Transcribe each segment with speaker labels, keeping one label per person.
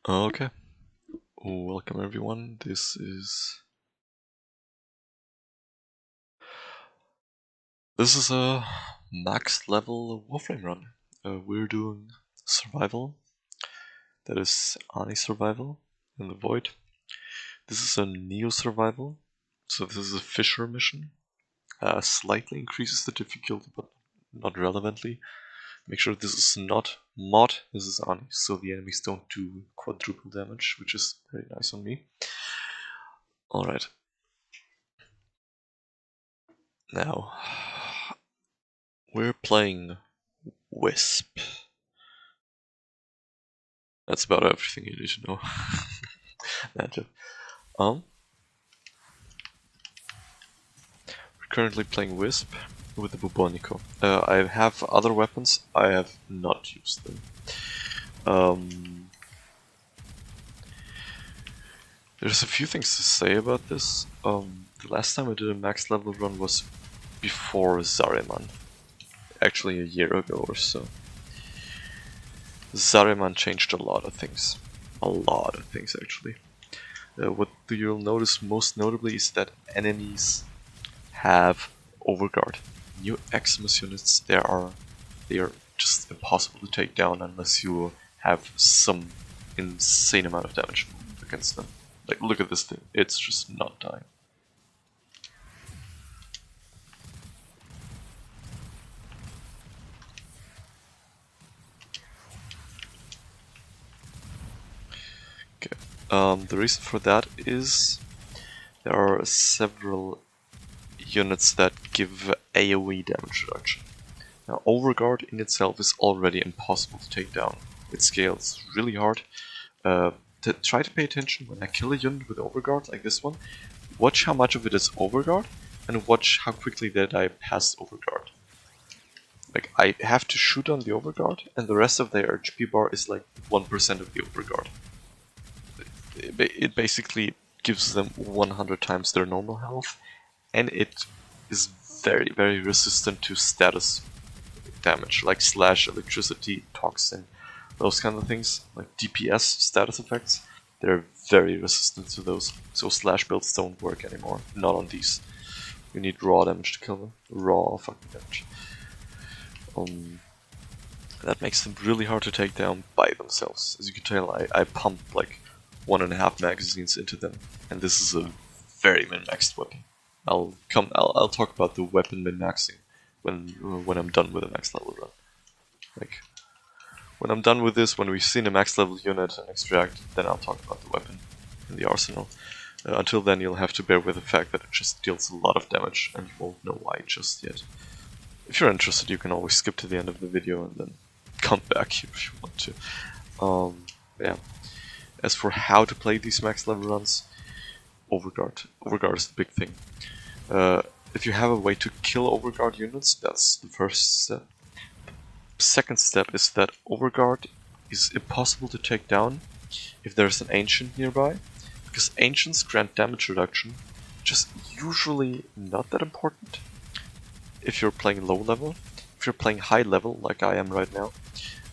Speaker 1: Okay, welcome everyone. This is a max level Warframe run. We're doing survival. That is Ani survival in the void. This is a Neo survival. So this is a Fisher mission. Slightly increases the difficulty, but not relevantly. Make sure this is not mod. This is Ani, so the enemies don't do quadruple damage, which is very nice on me. All right. Now, we're playing Wisp. That's about everything you need to know. We're currently playing Wisp with the Bubonico. I have other weapons, I have not used them. There's a few things to say about this. The last time I did a max level run was before Zariman. Actually a year ago or so. Zariman changed a lot of things. A lot of things actually. What you'll notice most notably is that enemies have Overguard. New Eximus units, they are just impossible to take down unless you have some insane amount of damage against them. Like, look at this thing, it's just not dying. Okay, the reason for that is there are several units that give AoE damage reduction. Now, Overguard in itself is already impossible to take down. It scales really hard. Try to pay attention when I kill a unit with Overguard like this one. Watch how much of it is Overguard, and watch how quickly they die past Overguard. Like, I have to shoot on the Overguard, and the rest of their HP bar is like 1% of the Overguard. It basically gives them 100 times their normal health, and it is very, very resistant to status damage, like slash, electricity, toxin, those kind of things, like DPS status effects. They're very resistant to those, so slash builds don't work anymore, not on these. You need raw damage to kill them, raw fucking damage. That makes them really hard to take down by themselves. As you can tell, I pumped like 1.5 magazines into them, and this is a very min-maxed weapon. I'll talk about the weapon min-maxing when I'm done with the max level run. Like, when I'm done with this, when we've seen a max level unit and extract, then I'll talk about the weapon in the arsenal. Until then, you'll have to bear with the fact that it just deals a lot of damage, and you won't know why just yet. If you're interested, you can always skip to the end of the video and then come back if you want to. Yeah. As for how to play these max level runs, Overguard. Overguard is the big thing. If you have a way to kill Overguard units, that's the first step. Second step is that Overguard is impossible to take down if there's an Ancient nearby, because Ancients grant damage reduction, which is usually not that important if you're playing low level. If you're playing high level, like I am right now,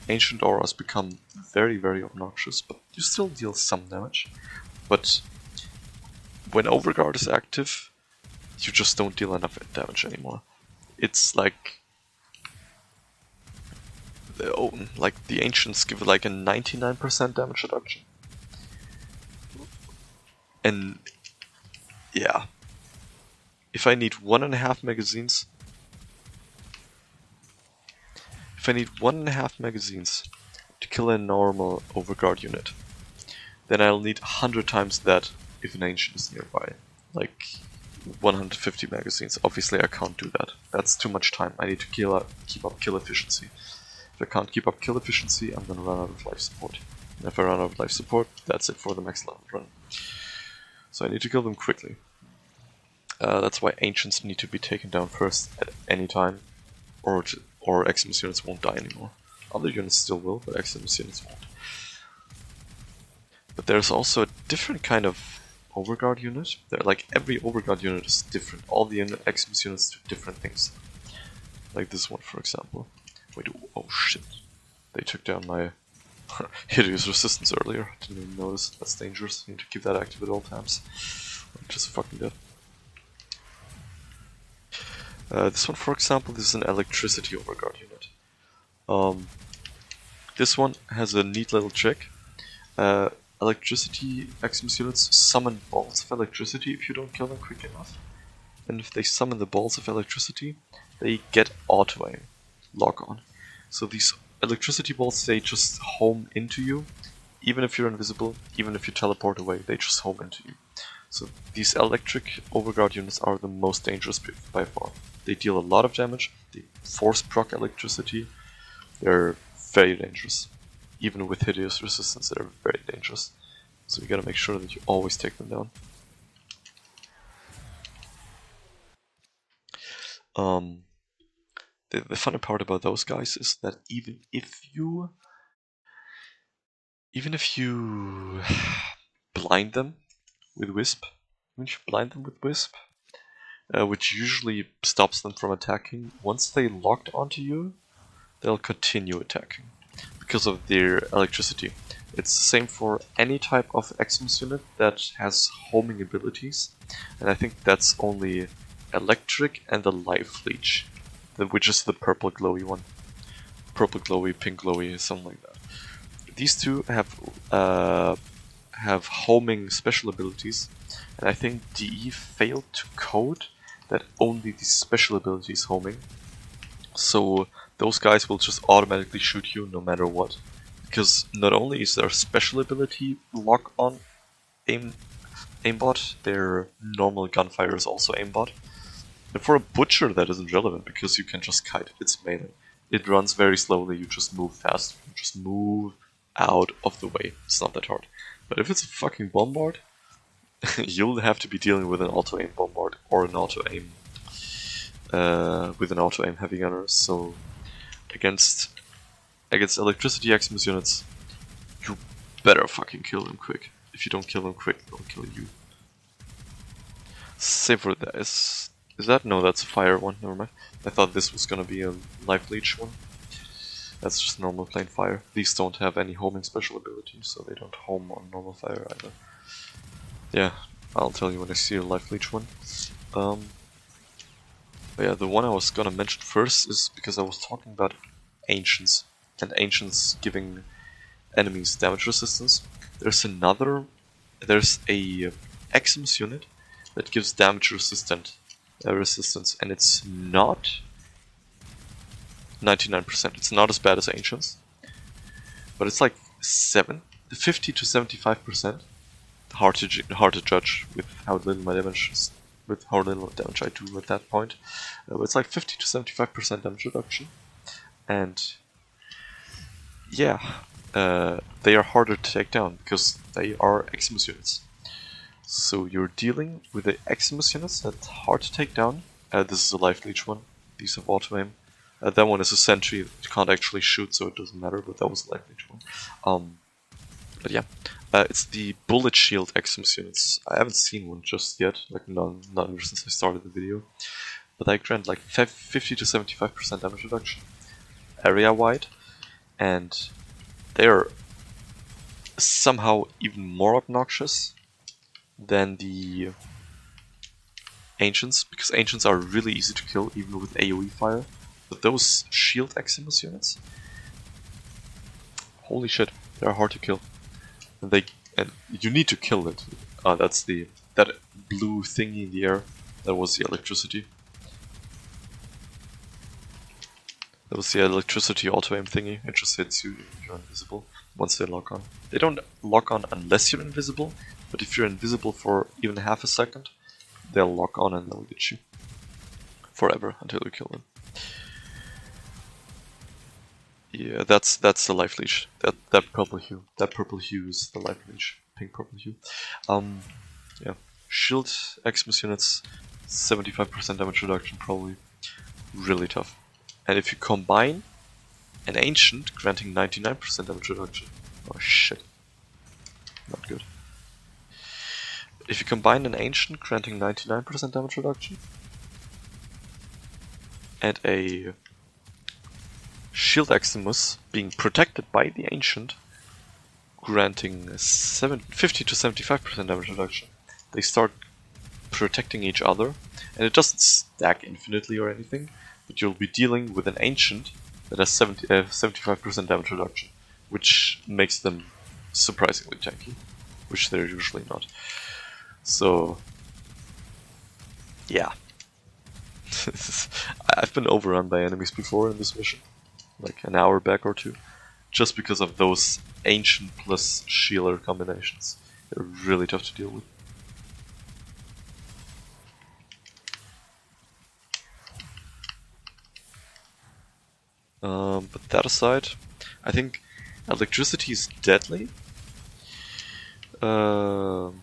Speaker 1: Ancient auras become very, very obnoxious, but you still deal some damage. But when Overguard is active, you just don't deal enough damage anymore. It's like the Ancients give like a 99% damage reduction. And yeah, if I need 1.5 magazines, to kill a normal Overguard unit, then I'll need 100 times that if an Ancient is nearby. Like 150 magazines. Obviously I can't do that. That's too much time. I need to keep up kill efficiency. If I can't keep up kill efficiency, I'm gonna run out of life support. And if I run out of life support, that's it for the max level run. So I need to kill them quickly. That's why Ancients need to be taken down first at any time, or Eximus units won't die anymore. Other units still will, but Eximus units won't. But there's also a different kind of Overguard unit. Like, every Overguard unit is different. All the Eximus units do different things. Like this one, for example. Wait, oh shit. They took down my hideous resistance earlier. Didn't even notice. That's dangerous. You need to keep that active at all times. I'm just fucking dead. This one, for example, this is an electricity overguard unit. This one has a neat little trick. Electricity Eximus units summon balls of electricity if you don't kill them quick enough. And if they summon the balls of electricity, they get auto-aim, lock-on. So these electricity balls, they just home into you. Even if you're invisible, even if you teleport away, they just home into you. So these electric overguard units are the most dangerous by far. They deal a lot of damage, they force proc electricity, they're very dangerous. Even with hideous resistance, they're very dangerous. So you gotta make sure that you always take them down. The funny part about those guys is that even if you blind them with Wisp, which usually stops them from attacking, once they locked onto you, they'll continue attacking because of their electricity. It's the same for any type of Eximus unit that has homing abilities, and I think that's only electric and the life leech, which is the purple glowy one. Purple glowy, pink glowy, something like that. These two have homing special abilities, and I think DE failed to code that only these special abilities homing. So those guys will just automatically shoot you no matter what. Because not only is their special ability lock on aimbot, their normal gunfire is also aimbot. And for a butcher that isn't relevant because you can just kite, it's melee. It runs very slowly, you just move fast, you just move out of the way, it's not that hard. But if it's a fucking bombard, you'll have to be dealing with an auto-aim bombard or an auto-aim with an auto-aim heavy gunner. So against electricity Eximus units, you better fucking kill them quick. If you don't kill them quick, they'll kill you. Same for that. Is that? No, that's a fire one. Never mind. I thought this was gonna be a life leech one. That's just normal plain fire. These don't have any homing special ability, so they don't home on normal fire either. Yeah, I'll tell you when I see a life leech one. But yeah, the one I was gonna mention first is because I was talking about ancients, and ancients giving enemies damage resistance. There's a Eximus unit that gives damage resistance, and it's not 99%. It's not as bad as ancients, but it's like 50 to 75%. Hard to judge with how little damage I do at that point. But it's like 50 to 75% damage reduction, and yeah, they are harder to take down because they are Eximus units. So you're dealing with the Eximus units that's hard to take down. This is a life leech one. These have auto aim. That one is a sentry. It can't actually shoot, so it doesn't matter. But that was a life leech one. But yeah, it's the bullet shield Eximus units. I haven't seen one just yet, like none ever since I started the video. But they grant like 50 to 75% damage reduction, area wide, and they are somehow even more obnoxious than the ancients, because ancients are really easy to kill even with AoE fire. But those shield Eximus units, holy shit, they're hard to kill. And you need to kill it. That's that blue thingy in the air. That was the electricity. That was the electricity auto-aim thingy. It just hits you if you're invisible once they lock on. They don't lock on unless you're invisible, but if you're invisible for even half a second, they'll lock on and they'll get you. Forever, until you kill them. Yeah, that's the life leech. That purple hue. That purple hue is the life leech. Pink purple hue. Yeah. Shield Eximus units, 75% damage reduction probably. Really tough. And if you combine an ancient granting 99% damage reduction. Oh shit. Not good. If you combine an ancient granting 99% damage reduction and a shield Eximus being protected by the ancient granting 50 to 75% damage reduction. They start protecting each other, and it doesn't stack infinitely or anything, but you'll be dealing with an ancient that has 75% damage reduction, which makes them surprisingly tanky, which they're usually not. So, yeah. I've been overrun by enemies before in this mission, like an hour back or two, just because of those ancient plus Shealer combinations. They're really tough to deal with. But that aside, I think electricity is deadly, and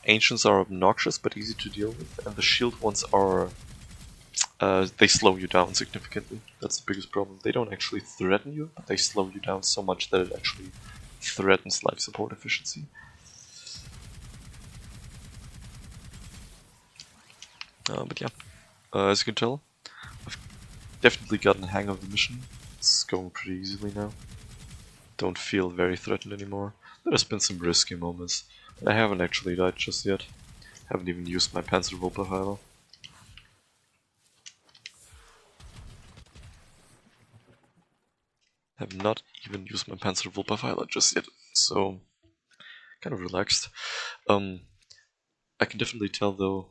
Speaker 1: ancients are obnoxious but easy to deal with, and the shield ones are they slow you down significantly. That's the biggest problem. They don't actually threaten you, but they slow you down so much that it actually threatens life support efficiency. But yeah, as you can tell, I've definitely gotten the hang of the mission. It's going pretty easily now. Don't feel very threatened anymore. There's been some risky moments. I haven't actually died just yet. Haven't even used my Panzerwolperpfeiler. Have not even used my Panzerwolperpfeiler just yet, so kind of relaxed. I can definitely tell though,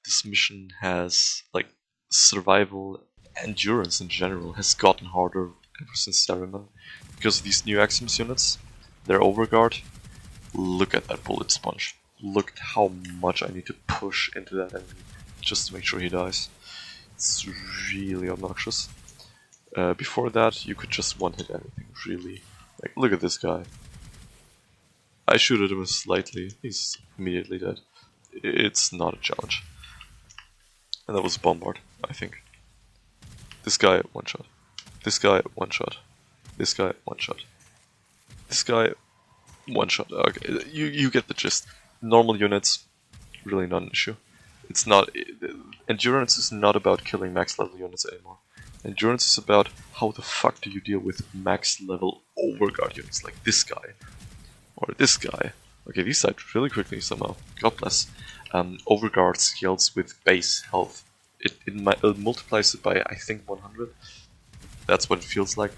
Speaker 1: this mission has, like, survival, endurance in general has gotten harder ever since Saruman, because of these new Eximus units, their Overguard. Look at that bullet sponge. Look at how much I need to push into that enemy just to make sure he dies. It's really obnoxious. Before that, you could just one-hit anything, really. Like, look at this guy. I shoot at him slightly, he's immediately dead. It's not a challenge. And that was a bombard, I think. This guy, one shot. This guy, one shot. This guy, one shot. This guy, one shot. Okay, you get the gist. Normal units, really not an issue. It's not... Endurance is not about killing max level units anymore. Endurance is about how the fuck do you deal with max level Overguard units like this guy. Or this guy. Okay, these died really quickly somehow. God bless. Overguard scales with base health. It multiplies it by, I think, 100. That's what it feels like.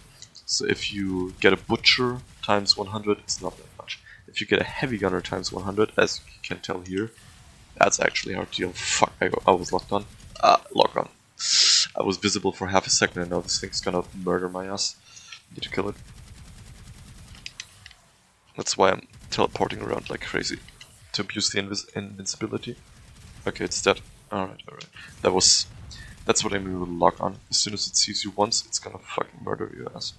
Speaker 1: So if you get a Butcher times 100, it's not that much. If you get a Heavy Gunner times 100, as you can tell here, that's actually hard to deal. Fuck, I was locked on. Lock on. I was visible for half a second and now this thing's gonna murder my ass. Need to kill it. That's why I'm teleporting around like crazy. To abuse the invincibility. Okay, it's dead. Alright, alright. That's what I mean with lock on. As soon as it sees you once, it's gonna fucking murder your ass.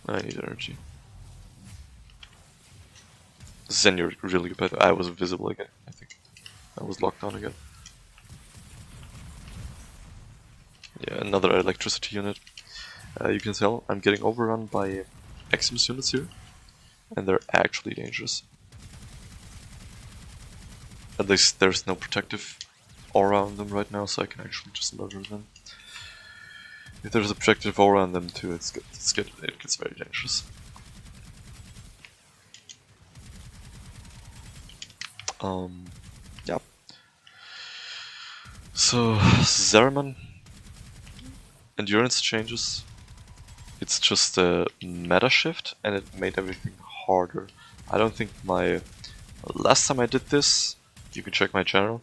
Speaker 1: I need energy. Then you're really good, but I was visible again, I think. I was locked on again. Yeah, another electricity unit. You can tell I'm getting overrun by Eximus units here, and they're actually dangerous. At least there's no protective aura on them right now, so I can actually just murder them. If there's a protective aura on them too, it gets very dangerous. Yeah. So, Zeraman, endurance changes. It's just a meta shift, and it made everything harder. I don't think last time I did this, you can check my channel.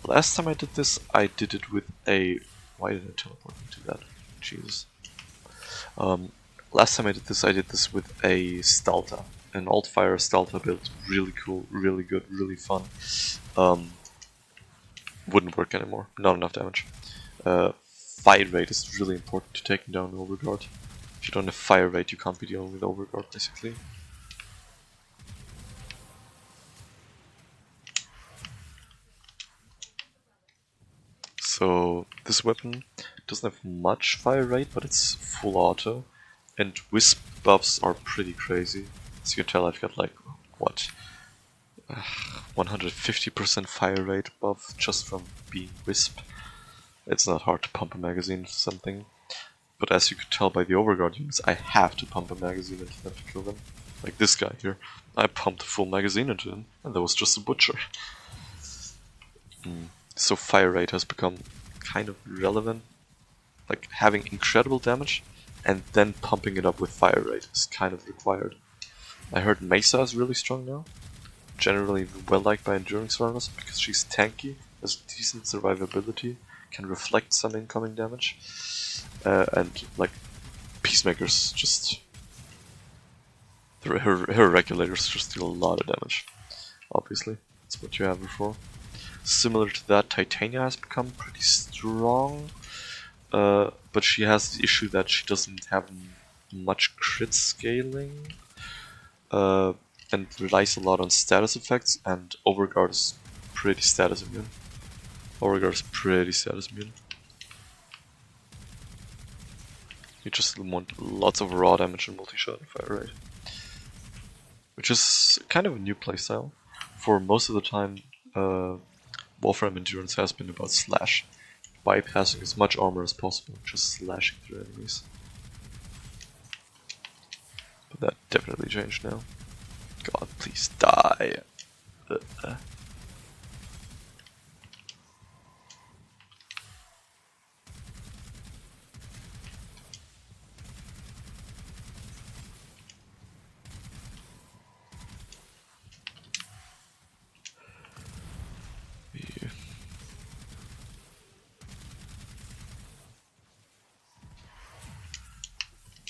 Speaker 1: Last time I did this, I did it with a... Why did I teleport into that? Jesus. Last time I did this with a Stalta. An alt-fire Stalta build. Really cool, really good, really fun. Wouldn't work anymore. Not enough damage. Fire rate is really important to taking down Overguard. If you don't have fire rate, you can't be dealing with Overguard, basically. So, this weapon doesn't have much fire rate, but it's full auto. And wisp buffs are pretty crazy. As you can tell, I've got like, what? 150% fire rate buff just from being wisp. It's not hard to pump a magazine to something. But as you could tell by the Overguard units, I have to pump a magazine into them to kill them. Like this guy here. I pumped a full magazine into him, and that was just a butcher. So fire rate has become kind of relevant. Like having incredible damage, and then pumping it up with fire rate is kind of required. I heard Mesa is really strong now. Generally well liked by endurance runners because she's tanky, has decent survivability, can reflect some incoming damage, and like Peacemakers just her regulators just deal a lot of damage. Obviously, that's what you have her for. Similar to that, Titania has become pretty strong, but she has the issue that she doesn't have much crit scaling. And relies a lot on status effects, and Overguard is pretty status immune. You just want lots of raw damage and multi-shot and fire rate. Which is kind of a new playstyle. For most of the time, Warframe Endurance has been about slash. Bypassing as much armor as possible, just slashing through enemies. But that definitely changed now. God, please die. Yeah.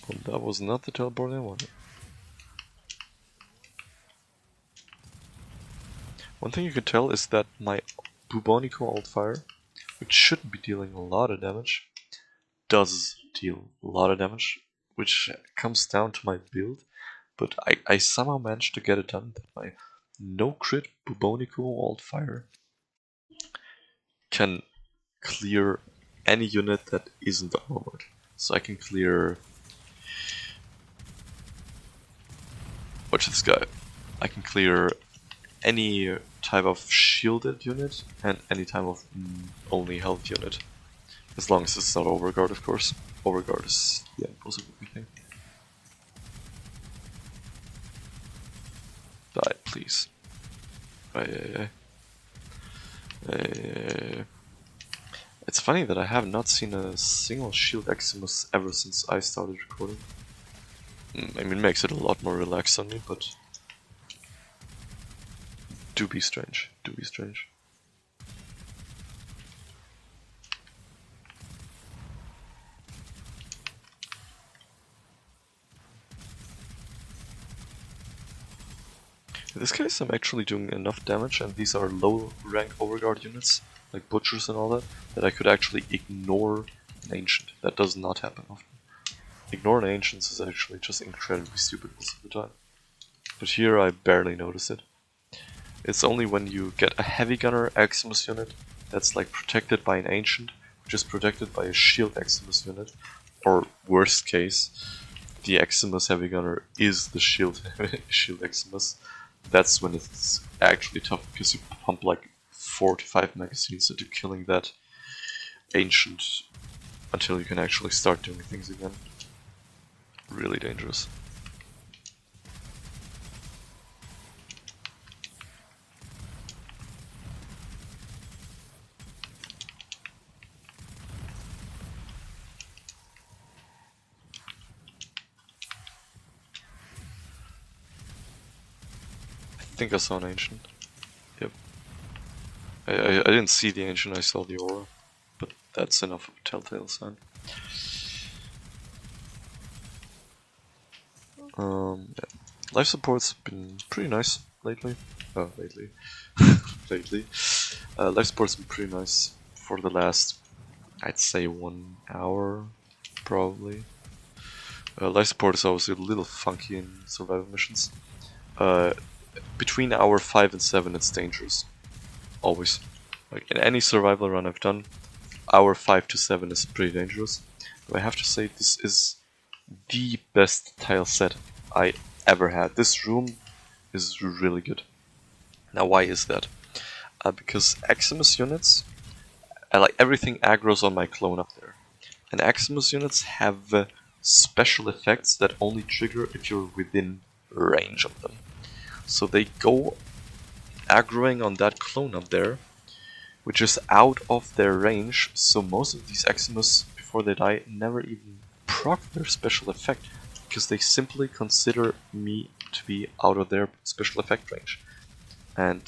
Speaker 1: Well, that was not the teleport I wanted. One thing you can tell is that my Bubonico alt-fire, which shouldn't be dealing a lot of damage, does deal a lot of damage, which comes down to my build, but I somehow managed to get it done that my no-crit Bubonico alt-fire can clear any unit that isn't armored. So I can clear... Watch this guy. I can clear any type of shielded unit and any type of only health unit. As long as it's not Overguard, of course. Overguard is the impulse of everything. Die, please. It's funny that I have not seen a single shield Eximus ever since I started recording. I mean, it makes it a lot more relaxed on me, but... Do be strange. In this case, I'm actually doing enough damage, and these are low rank Overguard units, like Butchers and all that, that I could actually ignore an Ancient. That does not happen often. Ignoring Ancients is actually just incredibly stupid most of the time. But here I barely notice it. It's only when you get a Heavy Gunner Eximus unit that's like protected by an Ancient, which is protected by a Shield Eximus unit, or worst case, the Eximus Heavy Gunner is the Shield Eximus. That's when it's actually tough, because you pump like 4 to 5 magazines into killing that Ancient until you can actually start doing things again. Really dangerous. I think I saw an Ancient. Yep. I didn't see the Ancient, I saw the aura. But that's enough of a telltale sign. Yeah. Life support's been pretty nice lately. Lately. Life support's been pretty nice for the last, I'd say, 1 hour, probably. Life support is always a little funky in survival missions. Between hour 5 and 7 it's dangerous. Always. Like in any survival run I've done, hour 5 to 7 is pretty dangerous. But I have to say this is the best tile set I ever had. This room is really good. Now why is that? Because Eximus units, like everything aggroes on my clone up there. And Eximus units have special effects that only trigger if you're within range of them. So they go aggroing on that clone up there, which is out of their range, so most of these Eximus, before they die, never even proc their special effect, because they simply consider me to be out of their special effect range. And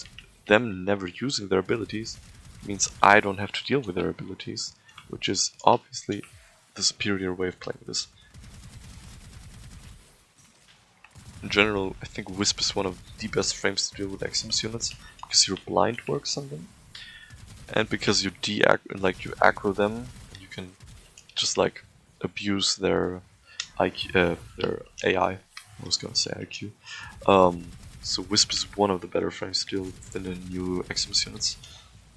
Speaker 1: them never using their abilities means I don't have to deal with their abilities, which is obviously the superior way of playing this. In general, I think Wisp is one of the best frames to deal with Eximus units, because your blind works on them, and because you you aggro them, you can just like abuse their IQ, their AI. I was gonna say IQ. So Wisp is one of the better frames to deal with than the new Eximus units.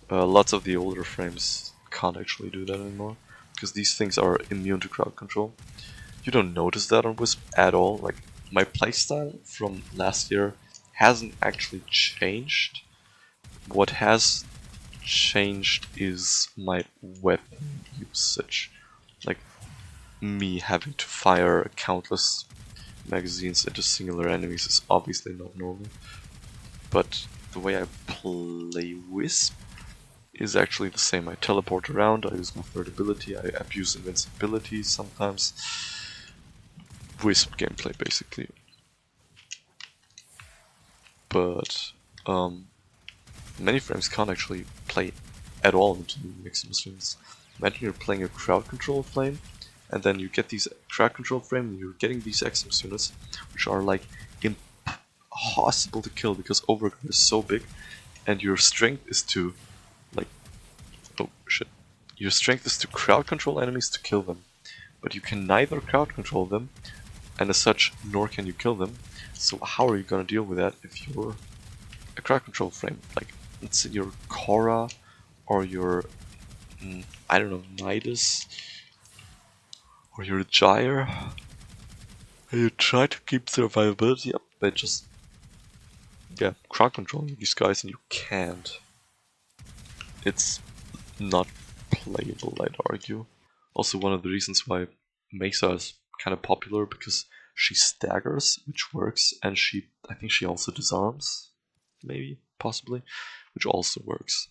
Speaker 1: Lots of the older frames can't actually do that anymore, because these things are immune to crowd control. You don't notice that on Wisp at all. Like, my playstyle from last year hasn't actually changed. What has changed is my weapon usage. Like, me having to fire countless magazines into singular enemies is obviously not normal. But the way I play Wisp is actually the same. I teleport around, I use my third ability, I abuse invincibility sometimes. Wisp gameplay, basically. But many frames can't actually play at all into the Eximus units. Imagine you're playing a crowd control flame, and then you get these crowd control frame, and you're getting these Eximus units, which are like impossible to kill because Overguard is so big, and your strength is to your strength is to crowd control enemies to kill them, but you can neither crowd control them, and as such, nor can you kill them. So how are you gonna deal with that if you're a crowd control frame? Like, let's say your Korra or your I don't know, Midas or your Gyre, and you try to keep survivability up by just crowd controlling these guys, and you can't. It's not playable, I'd argue. Also, one of the reasons why Mesa is kind of popular, because she staggers, which works, and I think she also disarms, maybe, possibly, which also works.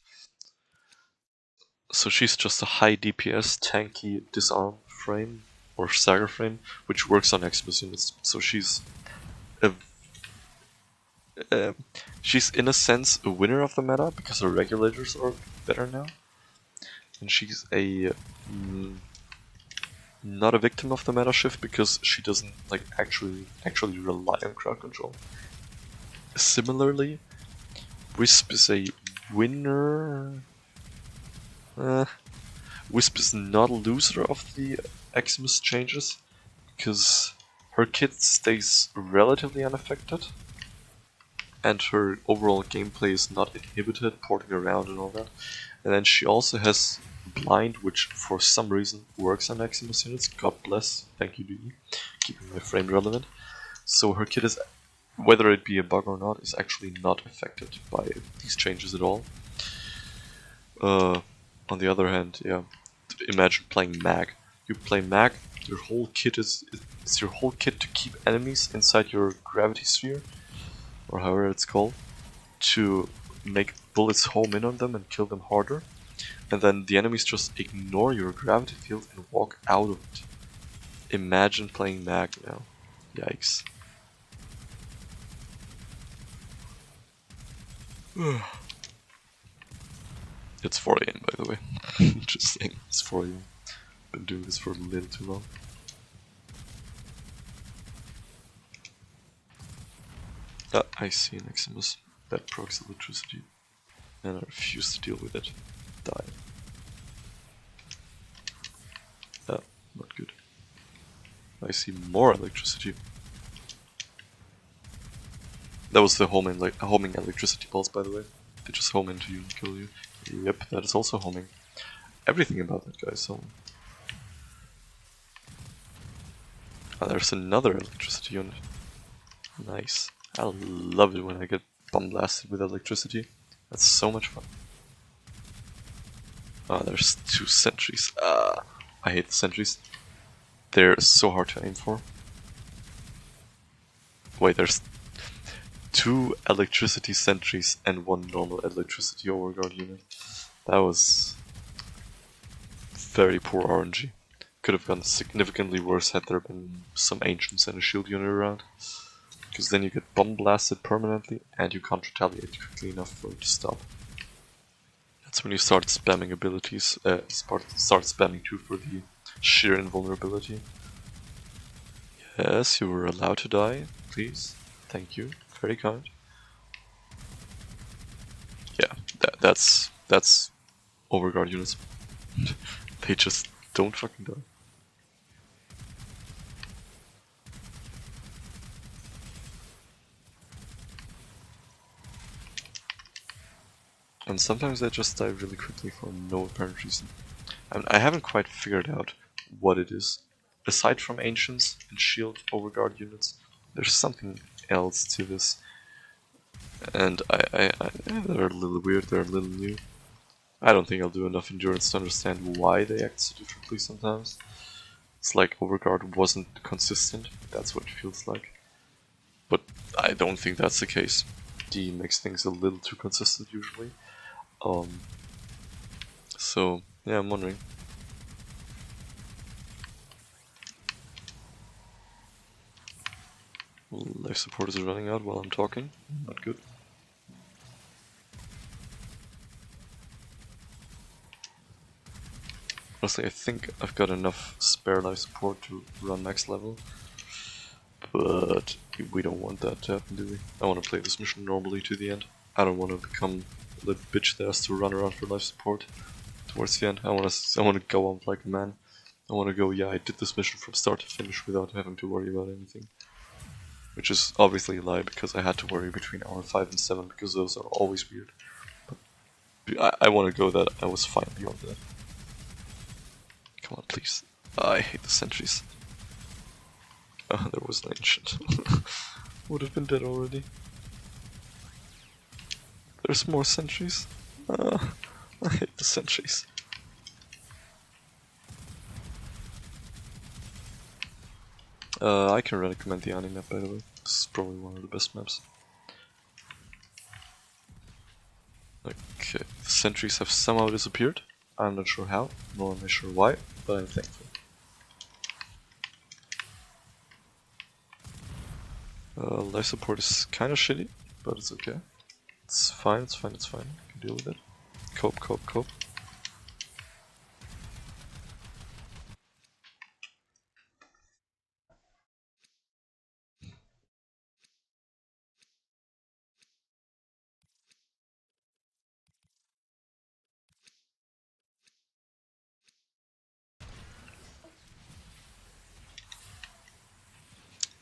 Speaker 1: So she's just a high DPS, tanky disarm frame, or stagger frame, which works on Eximus units. So she's in a sense a winner of the meta, because her regulators are better now. And she's not a victim of the meta shift, because she doesn't like actually rely on crowd control. Similarly, Wisp is a winner. Wisp is not a loser of the Eximus changes, because her kit stays relatively unaffected, and her overall gameplay is not inhibited, porting around and all that. And then she also has blind, which for some reason works on Eximus units. God bless, thank you DE, keeping my frame relevant. So her kit is, whether it be a bug or not, is actually not affected by these changes at all. On the other hand, imagine playing Mag. You play Mag, your whole kit is your whole kit to keep enemies inside your gravity sphere, or however it's called, to make bullets home in on them and kill them harder, and then the enemies just ignore your gravity field and walk out of it. Imagine playing Mag now. Yikes. It's 4 AM, by the way. Just saying, it's 4 AM. Been doing this for a little too long. I see an Eximus that procs electricity, and I refuse to deal with it. Die. Not good. I see more electricity. That was the homing electricity pulse, by the way. They just home into you and kill you. Yep, that is also homing. Everything about that guy is homing. Oh, there's another electricity unit. Nice. I love it when I get bomb blasted with electricity. That's so much fun. Oh, there's 2 sentries. I hate the sentries. They're so hard to aim for. Wait, there's 2 electricity sentries and 1 normal electricity overguard unit. That was very poor RNG. Could have gone significantly worse had there been some ancients and a shield unit around. Because then you get bomb blasted permanently and you can't retaliate quickly enough for it to stop. That's when you start spamming abilities, start spamming 2 for the sheer invulnerability. Yes, you were allowed to die, please. Thank you, very kind. Yeah, that's Overguard units. They just don't fucking die. And sometimes they just die really quickly for no apparent reason. And I haven't quite figured out what it is. Aside from ancients and shield overguard units, there's something else to this. And they're a little weird, they're a little new. I don't think I'll do enough endurance to understand why they act so differently sometimes. It's like Overguard wasn't consistent, that's what it feels like. But I don't think that's the case. D makes things a little too consistent usually. So, yeah, I'm wondering. Life support is running out while I'm talking, not good. Honestly, I think I've got enough spare life support to run max level. But we don't want that to happen, do we? I want to play this mission normally to the end. I don't want to become a little bitch that has to run around for life support towards the end. I want to go on like a man. I want to go, yeah, I did this mission from start to finish without having to worry about anything. Which is obviously a lie, because I had to worry between hour 5 and 7, because those are always weird. But I want to go that I was fine beyond that. Come on, please. I hate the sentries. Oh, there was an ancient. Would have been dead already. There's more sentries. I hate the sentries. I can recommend the anime map, by the way. This is probably one of the best maps. Okay, the sentries have somehow disappeared. I'm not sure how, nor am I sure why, but I'm thankful. Life support is kinda shitty, but it's okay. It's fine, it's fine, it's fine. I can deal with it. Cope, cope, cope.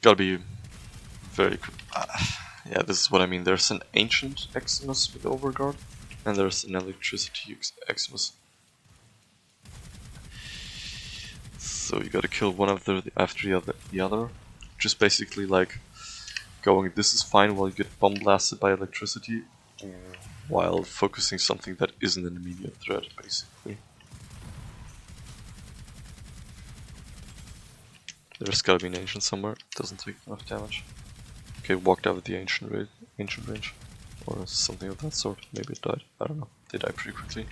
Speaker 1: Gotta be very... yeah, this is what I mean. There's an ancient Eximus with Overguard, and there's an electricity Eximus. So you gotta kill one of them after the other. Just basically like going, this is fine while you get bomb blasted by electricity, while focusing something that isn't an immediate threat, basically. There's gotta be an ancient somewhere, doesn't take enough damage. Okay, walked out of the ancient range. Or something of that sort. Maybe it died. I don't know. They died pretty quickly.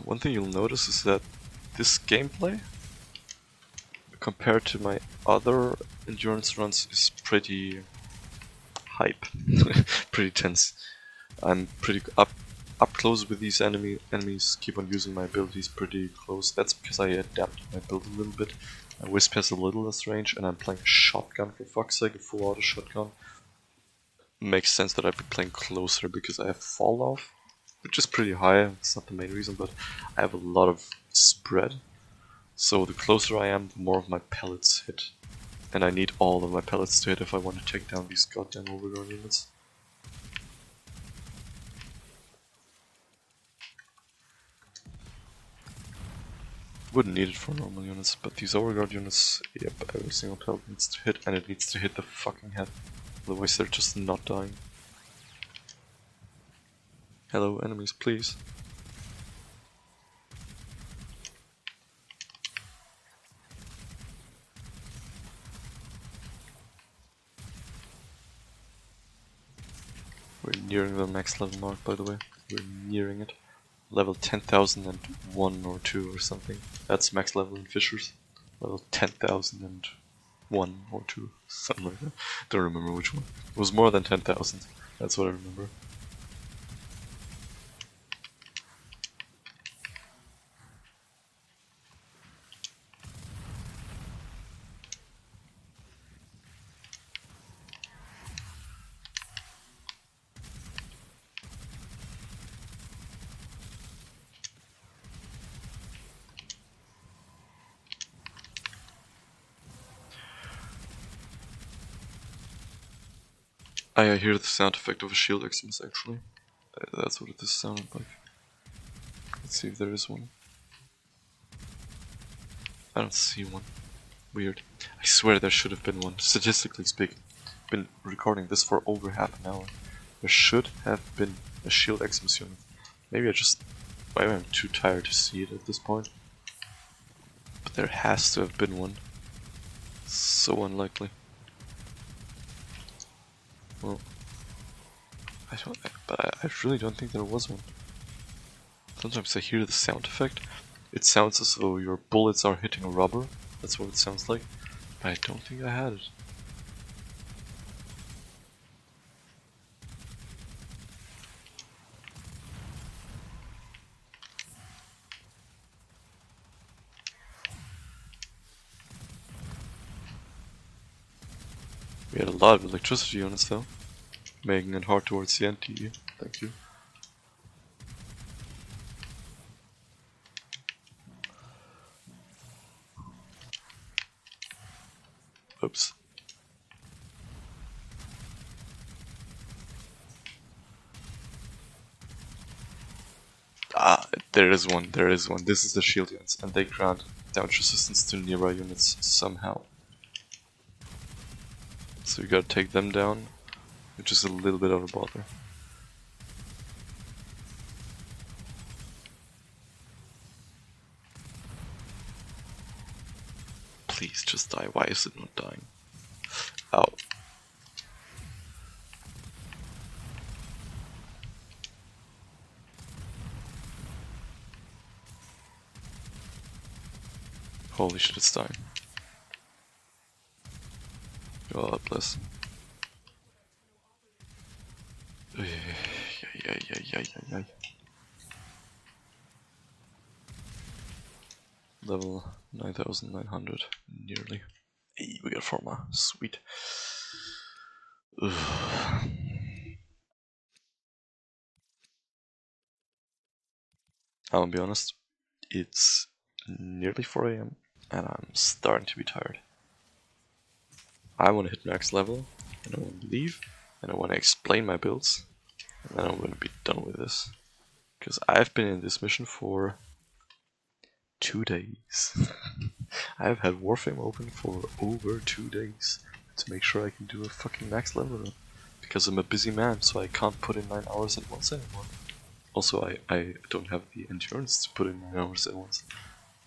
Speaker 1: One thing you'll notice is that this gameplay, compared to my other endurance runs, is pretty hype, pretty tense. I'm pretty up close with these enemies, keep on using my abilities pretty close. That's because I adapted my build a little bit. My Wisp has a little less range, and I'm playing a shotgun for fuck's sake, a full auto shotgun. Makes sense that I'd be playing closer because I have fall off, which is pretty high. It's not the main reason, but I have a lot of spread. So the closer I am, the more of my pellets hit. And I need all of my pellets to hit if I want to take down these goddamn Overguard units. Wouldn't need it for normal units, but these Overguard units, yep, every single pellet needs to hit, and it needs to hit the fucking head. Otherwise they're just not dying. Hello, enemies, please. We're nearing the max level mark, by the way. We're nearing it. Level 10,001 or 2 or something. That's max level in Fishers. Level 10,001 or 2. Something like that. Don't remember which one. It was more than 10,000. That's what I remember. I hear the sound effect of a shield Eximus actually. That's what this sounded like. Let's see if there is one. I don't see one. Weird. I swear there should have been one. Statistically speaking, I've been recording this for over half an hour. There should have been a shield Eximus unit. Maybe I'm too tired to see it at this point. But there has to have been one. So unlikely. Well, I really don't think there was one. Sometimes I hear the sound effect. It sounds as though your bullets are hitting rubber. That's what it sounds like. But I don't think I had it. We had a lot of electricity units though, making it hard towards the end. Thank you. Oops. Ah, there is one. This is the shield units, and they grant damage resistance to nearby units somehow. So you gotta take them down, which is a little bit of a bother. Please just die. Why is it not dying? Ow. Holy shit, it's dying. God bless. Level 9,900, nearly. Hey, we got Forma, sweet. Ugh. I'll be honest, it's nearly 4 AM and I'm starting to be tired. I want to hit max level, and I want to leave, and I want to explain my builds, and then I'm going to be done with this. Because I've been in this mission for 2 days. I've had Warframe open for over 2 days to make sure I can do a fucking max level run. Because I'm a busy man, so I can't put in 9 hours at once anymore. Also, I don't have the endurance to put in 9 hours at once.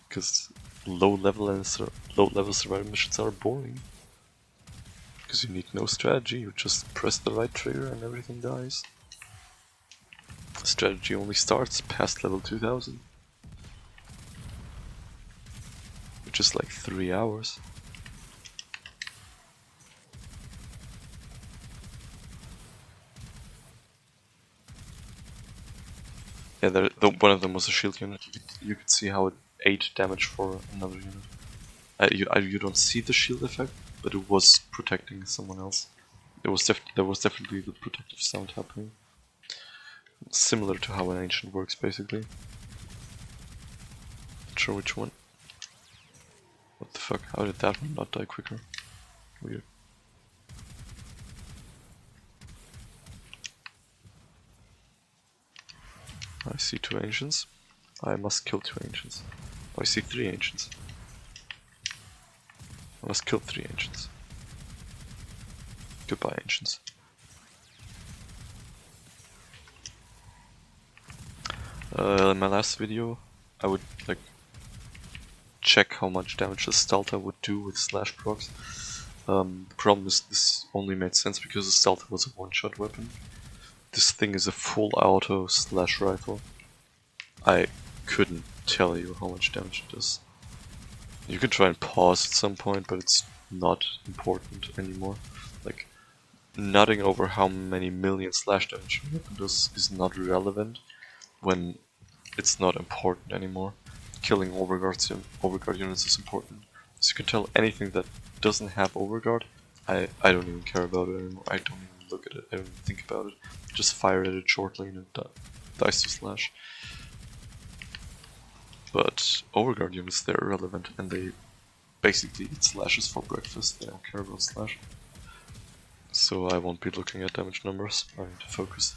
Speaker 1: Because low level survival missions are boring. Because you need no strategy, you just press the right trigger and everything dies. The strategy only starts past level 2000. Which is like 3 hours. Yeah, one of them was a shield unit. You could see how it ate damage for another unit. You don't see the shield effect, but it was protecting someone else. There was definitely the protective sound happening. Similar to how an ancient works, basically. Not sure which one. What the fuck? How did that one not die quicker? Weird. I see 2 ancients. I must kill 2 ancients. Oh, I see 3 ancients. I must kill 3 ancients. Goodbye, ancients. In my last video, I would like check how much damage the Stalta would do with slash procs. The problem is this only made sense because the Stalta was a one-shot weapon. This thing is a full auto slash rifle. I couldn't tell you how much damage it does. You can try and pause at some point, but it's not important anymore. Like, nodding over how many million slash damage a weapon does is not relevant when it's not important anymore. Killing Overguard units is important. As you can tell, anything that doesn't have Overguard, I don't even care about it anymore. I don't even look at it, I don't even think about it. Just fire at it shortly and it dies to slash. But Overguard units, they're irrelevant and they basically eat slashes for breakfast. They don't care about slash. So I won't be looking at damage numbers, I need to focus.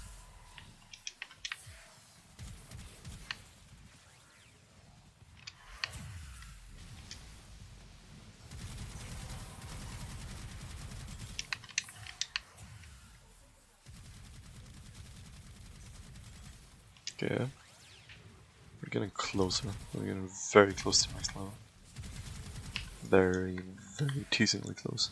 Speaker 1: Okay, we're getting closer. We're getting very close to max level. Very, very teasingly close.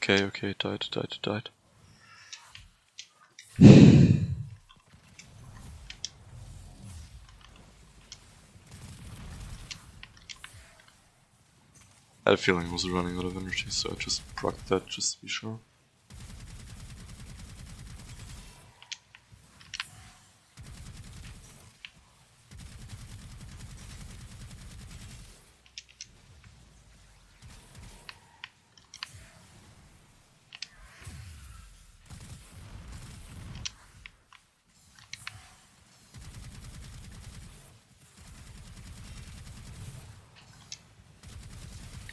Speaker 1: Okay, died. I had a feeling I was running out of energy, so I just procced that just to be sure.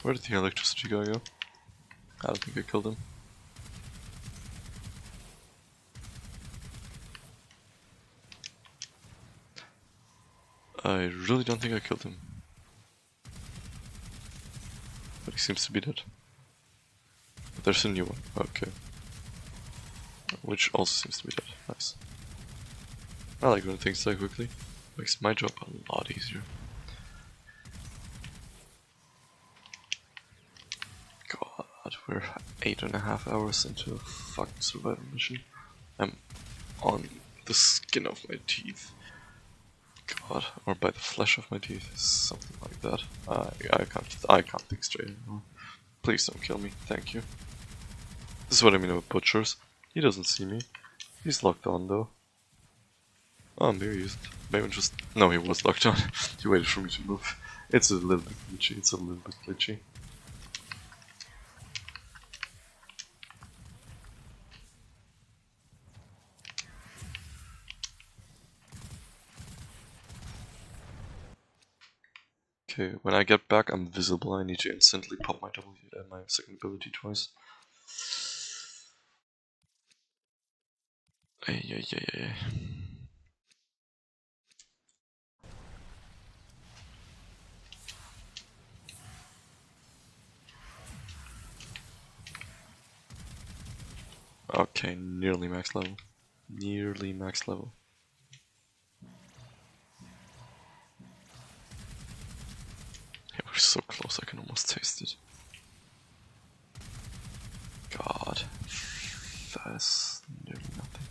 Speaker 1: Where did the electricity guy go? I don't think I killed him. I really don't think I killed him. But he seems to be dead. There's a new one, okay. Which also seems to be dead, nice. I like when things die quickly. Makes my job a lot easier. God, we're 8.5 hours into a fucking survival mission. I'm on the skin of my teeth. God, or by the flesh of my teeth, something like that. I can't think straight anymore. Please don't kill me, thank you. This is what I mean about butchers. He doesn't see me. He's locked on though. Oh, maybe he isn't. Maybe just... No, he was locked on. He waited for me to move. It's a little bit glitchy, it's a little bit glitchy. Okay, when I get back, I'm visible. I need to instantly pop my my second ability twice. Ay. Okay, nearly max level. Nearly max level. Yeah, we're so close, I can almost taste it. God, that's nearly nothing.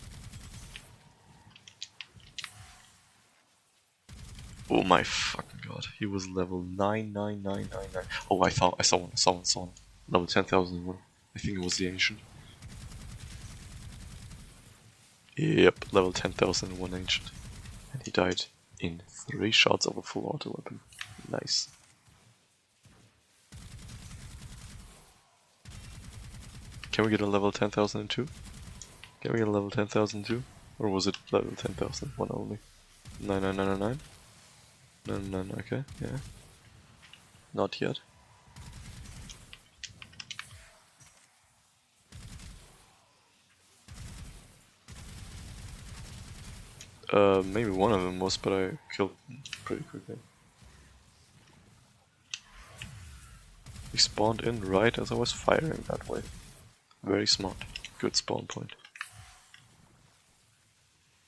Speaker 1: Oh my fucking god, he was level 99999. Oh, I saw one. Level 10,001. I think it was the ancient. Yep, level 10,001 ancient. And he died in 3 shots of a full auto weapon. Nice. Can we get a level 10,002? Can we get a level 10,002? Or was it level 10,001 only? 9999? No, okay, yeah. Not yet. Maybe one of them was, but I killed him pretty quickly. He spawned in right as I was firing that way. Very smart. Good spawn point.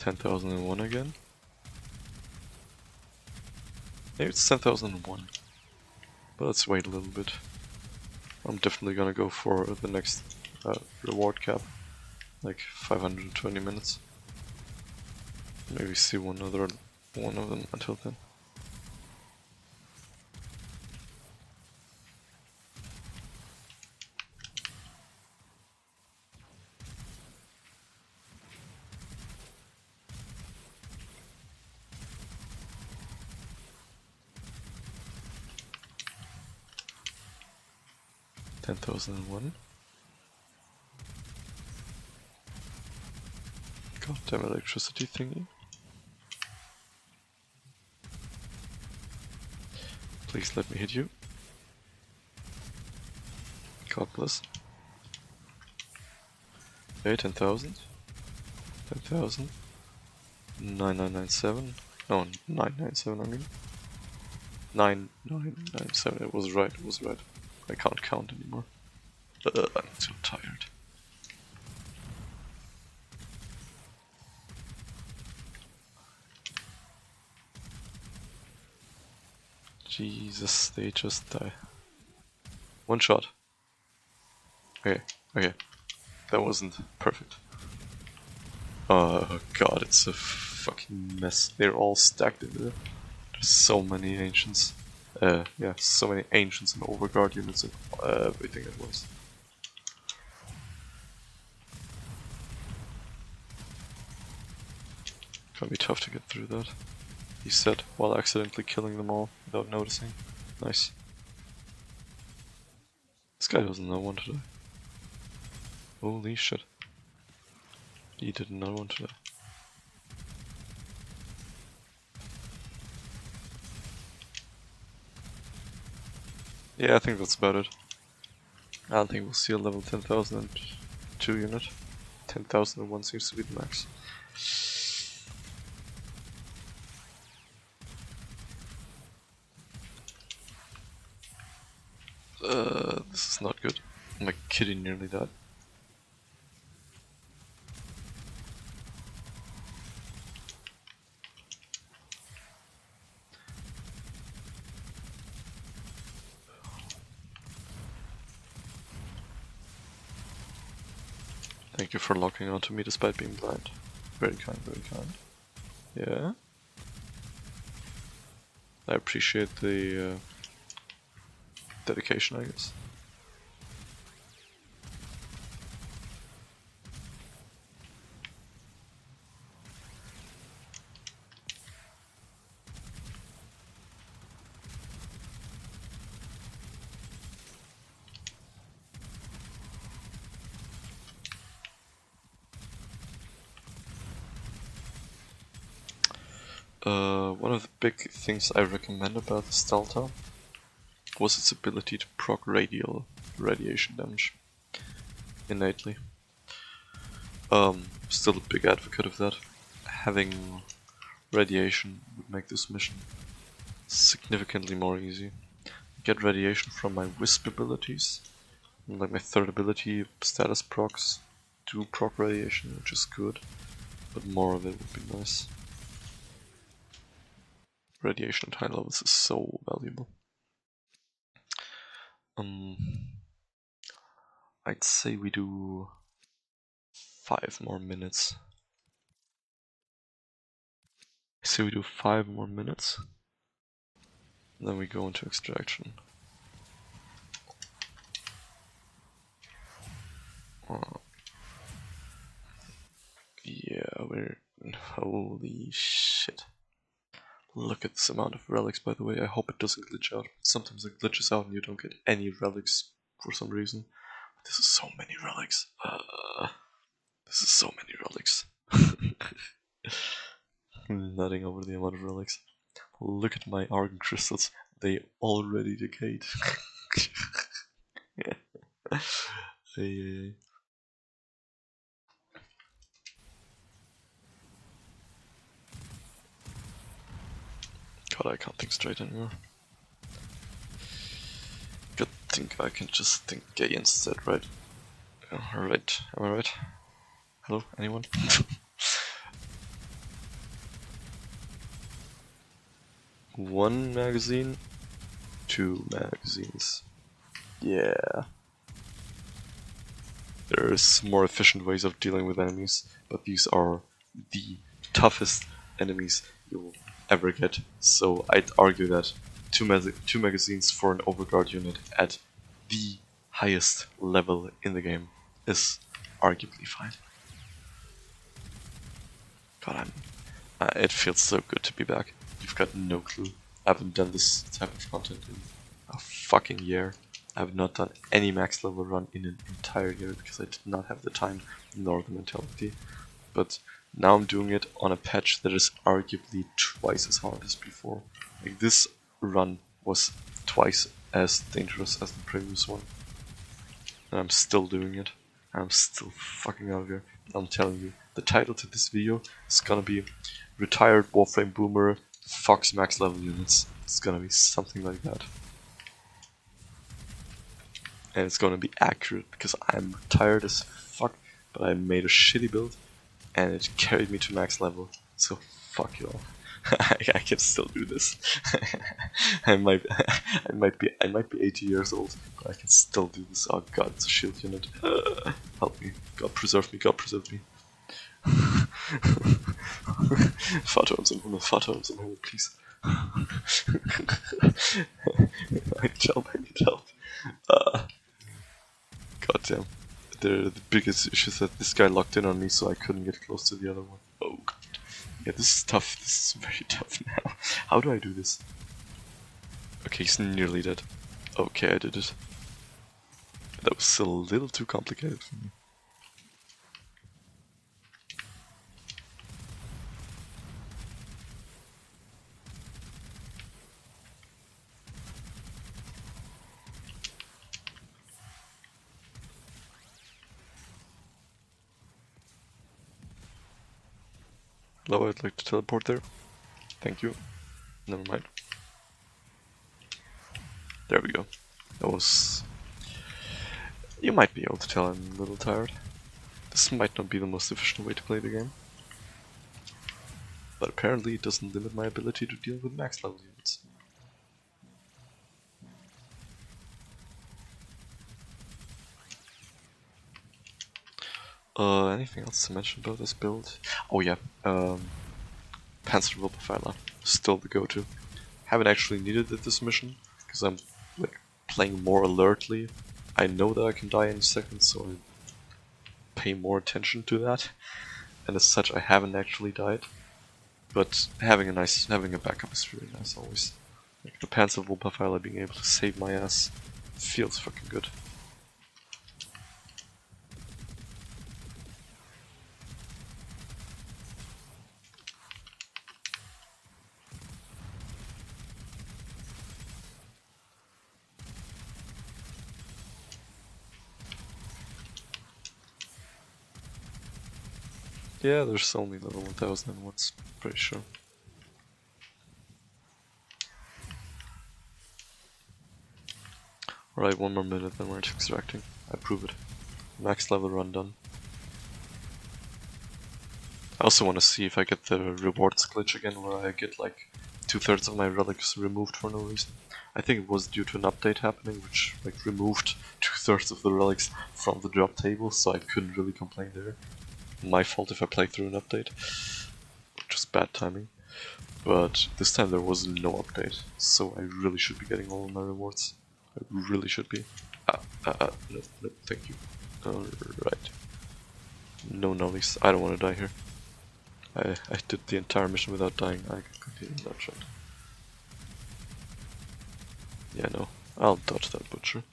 Speaker 1: 10,001 again? Maybe it's 10,001. But let's wait a little bit. I'm definitely gonna go for the next reward cap. Like 520 minutes. Maybe see one of them until then. $10,001. Goddamn electricity thingy. Please let me hit you. God bless. Okay, 10,000. 10,000. 9997. No, 997 I mean. 9997, it was right, it was right. I can't count anymore. I'm too tired. Jesus, they just die. One shot. Okay, okay. That wasn't perfect. Oh god, it's a fucking mess. They're all stacked in there. There's so many ancients. Yeah, so many ancients and overguard units and everything at once. Gonna be tough to get through that. He said, while accidentally killing them all without noticing. Nice. This guy doesn't know when to die. Holy shit. He did not want to die. Yeah, I think that's about it. I don't think we'll see a level 10,002 unit. 10,001 seems to be the max. This is not good. My kitty nearly died. Thank you for locking onto me despite being blind. Very kind, very kind. Yeah. I appreciate the dedication, I guess. One of the big things I recommend about the Stelta was its ability to proc radiation damage innately. Still a big advocate of that. Having radiation would make this mission significantly more easy. Get radiation from my wisp abilities, and like my third ability, status procs, do proc radiation, which is good, but more of it would be nice. Radiation at high levels is so valuable. I'd say we do 5 more minutes. So we do 5 more minutes, and then we go into extraction. Yeah. Yeah, we're... Holy shit. Look at this amount of relics, by the way. I hope it doesn't glitch out. Sometimes it glitches out and you don't get any relics for some reason. This is so many relics. This is so many relics. Nutting over the amount of relics. Look at my argon crystals. They already decayed. Yeah. Hey. God, I can't think straight anymore. Good thing I can just think gay instead, right? Alright, am I right? Hello, anyone? One magazine, 2 magazines. Yeah. There's more efficient ways of dealing with enemies, but these are the toughest enemies you'll ever get. So I'd argue that two magazines for an Overguard unit at the highest level in the game is arguably fine. God, it feels so good to be back. You've got no clue. I haven't done this type of content in a fucking year. I've not done any max level run in an entire year because I did not have the time nor the mentality. But now I'm doing it on a patch that is arguably twice as hard as before. Like, this run was twice as dangerous as the previous one. And I'm still doing it. I'm still fucking out of here. I'm telling you, the title to this video is gonna be Retired Warframe Boomer Fox Max Level Units. It's gonna be something like that. And it's gonna be accurate because I'm tired as fuck, but I made a shitty build and it carried me to max level. So fuck you all. I can still do this. I might be 80 years old, but I can still do this. Oh god, it's a shield unit. Help me. God preserve me, God preserve me. Vater unser Himmel, Vater unser Himmel, please. I need help, I need help. God damn. The biggest issue is that this guy locked in on me, so I couldn't get close to the other one. Oh god. Yeah, this is tough. This is very tough now. How do I do this? Okay, he's nearly dead. Okay, I did it. That was a little too complicated for me. Hello, I'd like to teleport there. Thank you. Never mind. There we go. That was... You might be able to tell I'm a little tired. This might not be the most efficient way to play the game. But apparently it doesn't limit my ability to deal with max level units. Anything else to mention about this build? Oh yeah, Panzer Profiler, still the go-to. Haven't actually needed it this mission, because I'm like playing more alertly. I know that I can die in a second, so I pay more attention to that. And as such, I haven't actually died. But having a backup is really nice always. Like the Panzer Profiler being able to save my ass feels fucking good. Yeah, there's only level 1000 and once, pretty sure. Alright, one more minute then we're extracting. I prove it. Max level run done. I also want to see if I get the rewards glitch again where I get like 2/3 of my relics removed for no reason. I think it was due to an update happening which like removed 2/3 of the relics from the drop table, so I couldn't really complain there. My fault if I play through an update. Just bad timing. But this time there was no update, so I really should be getting all of my rewards. I really should be. No, thank you. Alright. No nullies. I don't want to die here. I did the entire mission without dying. I can continue that shot. Yeah, no. I'll dodge that butcher.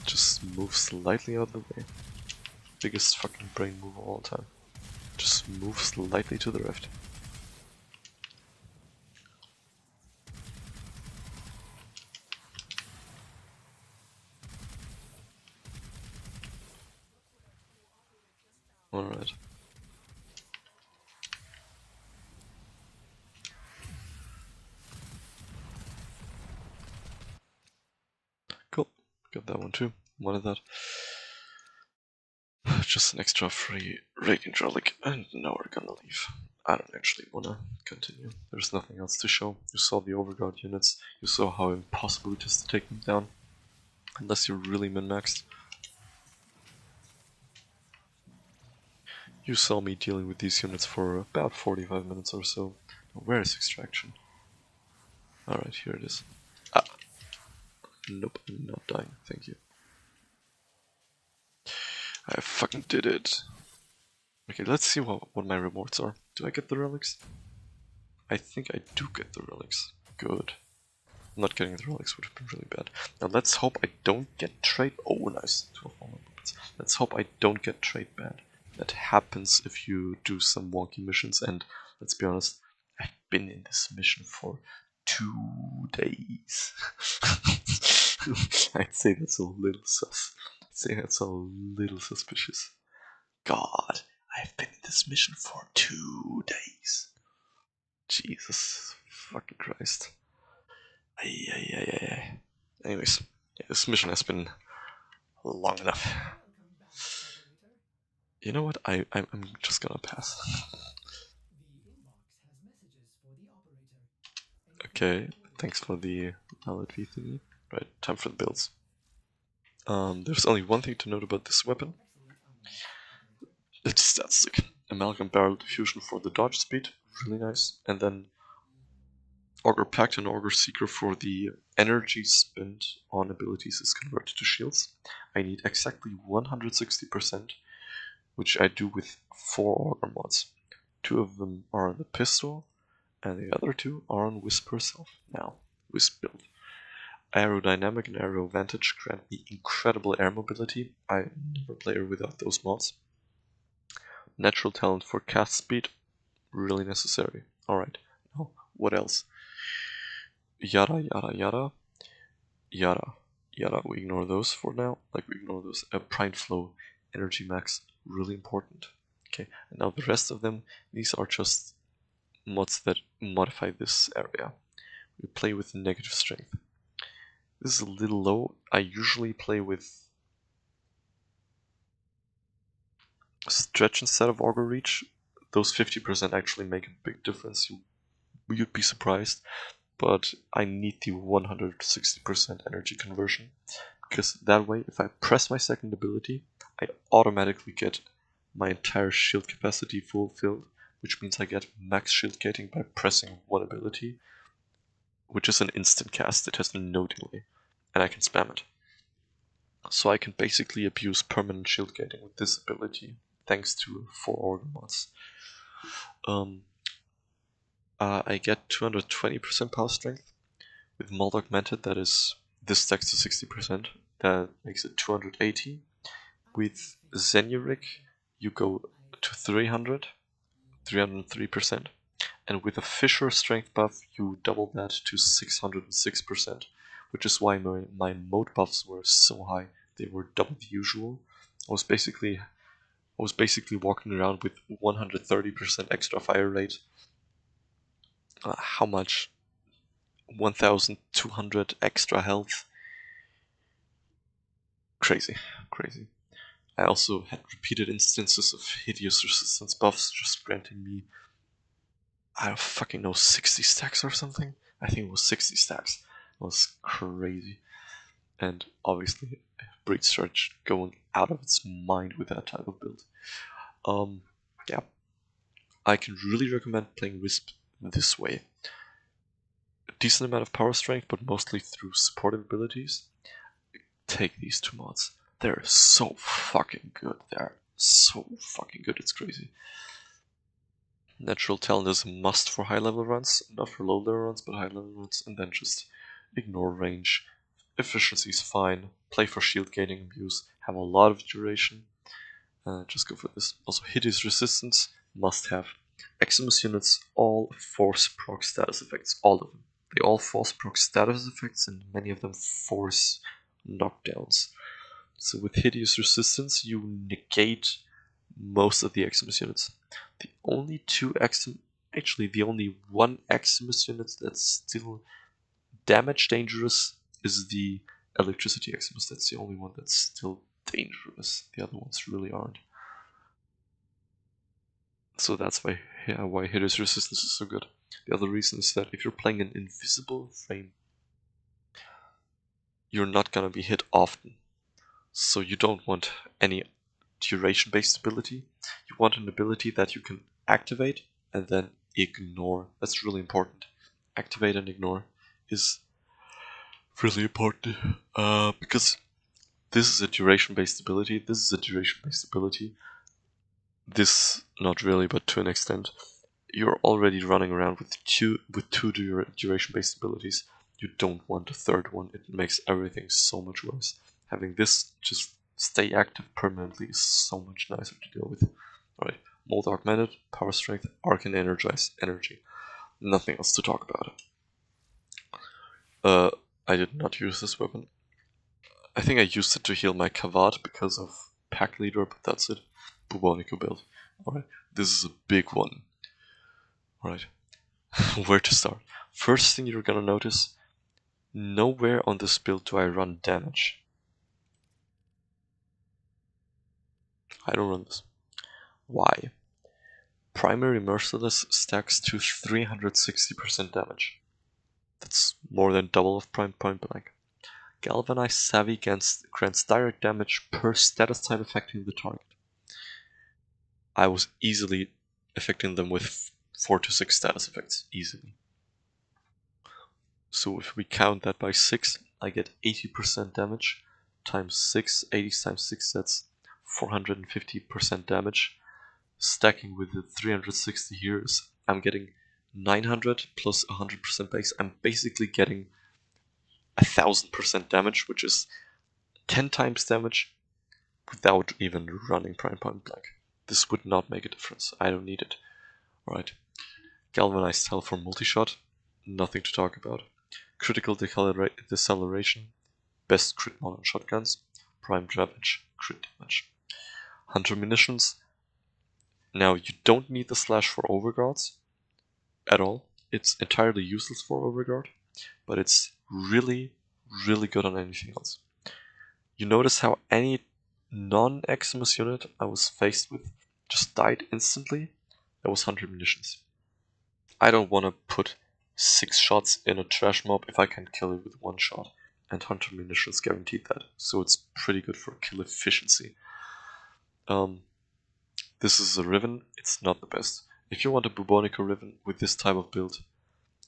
Speaker 1: Just move slightly out of the way. Biggest fucking brain move of all time. Just move slightly to the left. Alright. Cool. Got that one too. Wanted that. Just an extra free radiant relic, and now we're gonna leave. I don't actually wanna continue. There's nothing else to show. You saw the Overguard units. You saw how impossible it is to take them down. Unless you're really min-maxed. You saw me dealing with these units for about 45 minutes or so. Where is extraction? Alright, here it is. Ah! Nope, I'm not dying, thank you. I fucking did it. Okay, let's see what my rewards are. Do I get the relics? I think I do get the relics. Good. Not getting the relics would have been really bad. Now let's hope I don't get trade. Oh, nice. 12 more weapons. Let's hope I don't get trade banned. That happens if you do some wonky missions, and let's be honest, I've been in this mission for 2 days. I'd say that's a little sus. I'd say that's a little suspicious. God, I've been in this mission for 2 days. Jesus fucking Christ. Ay. Anyways, yeah, this mission has been long enough. You know what? I'm just gonna pass. Okay, thanks for the LLV thingy. Right, time for the builds. There's only one thing to note about this weapon. It's stat stick. Amalgam barrel diffusion for the dodge speed, really nice. And then Augur Pact and Augur Seeker for the energy spent on abilities is converted to shields. I need exactly 160%, which I do with 4 Augur mods. 2 of them are on the pistol, and the other 2 are on Wisp herself. Now, Wisp build. Aerodynamic and Aero Vantage grant me incredible air mobility. I never play her without those mods. Natural talent for cast speed, really necessary. Alright, now what else? Yada. We ignore those for now. Like, we ignore those. Prime Flow, Energy Max, really important. Okay, and now the rest of them, these are just mods that modify this area. We play with negative strength. This is a little low. I usually play with stretch instead of auger reach. Those 50% actually make a big difference. You'd be surprised. But I need the 160% energy conversion. Because that way, if I press my second ability, I automatically get my entire shield capacity fulfilled. Which means I get max shield gating by pressing one ability. Which is an instant cast. It has no delay. And I can spam it. So I can basically abuse permanent shield gating with this ability, thanks to 4 organ mods. I get 220% power strength. With Mold Augmented, that is, this stacks to 60%, that makes it 280. With Zenurik, you go to 303%. And with a Fisher strength buff, you double that to 606%, which is why my mode buffs were so high. They were double the usual. I was basically walking around with 130% extra fire rate. How much? 1200 extra health. Crazy. I also had repeated instances of hideous resistance buffs, just granting me, I don't fucking know, 60 stacks or something? I think it was 60 stacks. It was crazy. And obviously, Breed started going out of its mind with that type of build. Yeah. I can really recommend playing Wisp this way. A decent amount of power strength, but mostly through supportive abilities. Take these 2 mods. They're so fucking good. It's crazy. Natural talent is a must for high level runs, not for low level runs, but high level runs, and then just ignore range. Efficiency is fine, play for shield gaining abuse, have a lot of duration, just go for this. Also hideous resistance, must have. Eximus units all force proc status effects, all of them. They all force proc status effects and many of them force knockdowns. So with hideous resistance you negate most of the Eximus units. The only the only one Eximus unit that's still damage dangerous is the electricity Eximus. That's the only one that's still dangerous. The other ones really aren't. So that's why hideous resistance is so good. The other reason is that if you're playing an invisible frame, you're not gonna be hit often. So you don't want any duration-based ability. You want an ability that you can activate and then ignore. That's really important. Activate and ignore is really important because this is a duration-based ability. This is a duration-based ability. This not really, but to an extent. You're already running around with two duration-based abilities. You don't want a third one. It makes everything so much worse. Having this just stay active permanently is so much nicer to deal with. Alright, Mold Augmented, Power Strength, Arcane Energize, Energy. Nothing else to talk about. I did not use this weapon. I think I used it to heal my Kavad because of Pack Leader, but that's it. Bubonico build. Alright, this is a big one. Alright, where to start? First thing you're gonna notice, nowhere on this build do I run damage. I don't run this. Why? Primary Merciless stacks to 360% damage. That's more than double of Prime Point Blank. Galvanized Savvy grants direct damage per status time affecting the target. I was easily affecting them with 4 to 6 status effects, easily. So if we count that by 6, I get 80% damage times 6, 80 times 6, that's 450% damage. Stacking with the 360 here is I'm getting 900 plus 100% base. I'm basically getting 1000% damage, which is 10 times damage without even running Prime Point Blank. This would not make a difference. I don't need it. Alright. Galvanized Hell for multi-shot. Nothing to talk about. Critical deceleration. Best crit mod on shotguns. Prime damage. Crit damage. Hunter munitions. Now, you don't need the slash for overguards at all. It's entirely useless for overguard, but it's really, really good on anything else. You notice how any non-Eximus unit I was faced with just died instantly? That was Hunter munitions. I don't want to put 6 shots in a trash mob if I can kill it with 1 shot, and Hunter munitions guaranteed that, so it's pretty good for kill efficiency. This is a Riven, it's not the best. If you want a Bubonico Riven with this type of build,